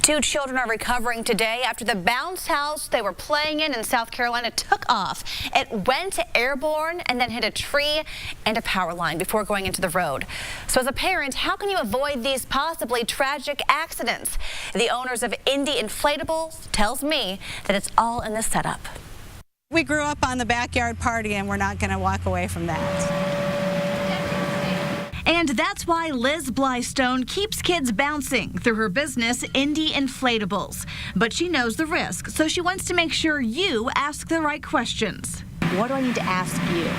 Two children are recovering today after the bounce house they were playing in South Carolina took off. It went airborne and then hit a tree and a power line before going into the road. So as a parent, how can you avoid these possibly tragic accidents? The owners of Indy Inflatables tells me that it's all in the setup. We grew up on the backyard party and we're not going to walk away from that. And that's why Liz Blystone keeps kids bouncing through her business, Indy Inflatables. But she knows the risk, so she wants to make sure you ask the right questions. What do I need to ask you?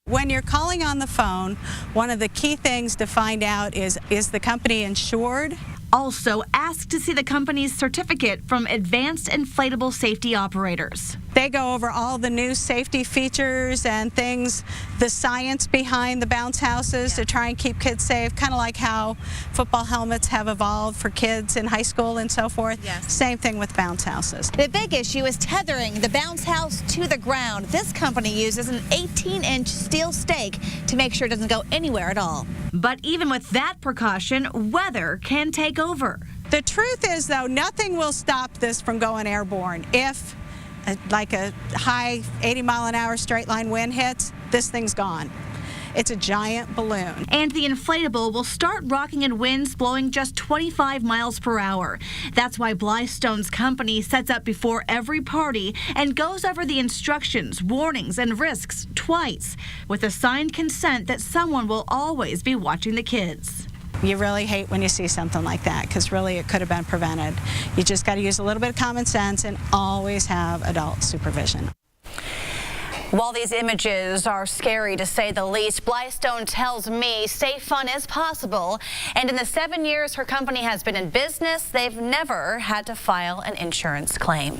When you're calling on the phone, one of the key things to find out is the company insured? Also, ask to see the company's certificate from Advanced Inflatable Safety Operators. They go over all the new safety features and things, the science behind the bounce houses to try and keep kids safe, kind of like how football helmets have evolved for kids in high school and so forth. Yes. Same thing with bounce houses. The big issue is tethering the bounce house to the ground. This company uses an 18-inch steel stake to make sure it doesn't go anywhere at all. But even with that precaution, weather can take over. The truth is, though, nothing will stop this from going airborne. If like a high 80-mile-an-hour straight line wind hits, this thing's gone. It's a giant balloon. And the inflatable will start rocking in winds blowing just 25 miles per hour. That's why Blystone's company sets up before every party and goes over the instructions, warnings, and risks twice, with a signed consent that someone will always be watching the kids. You really hate when you see something like that because really it could have been prevented. You just got to use a little bit of common sense and always have adult supervision. While these images are scary to say the least, Blystone tells me safe fun is possible. And in the 7 years her company has been in business, they've never had to file an insurance claim.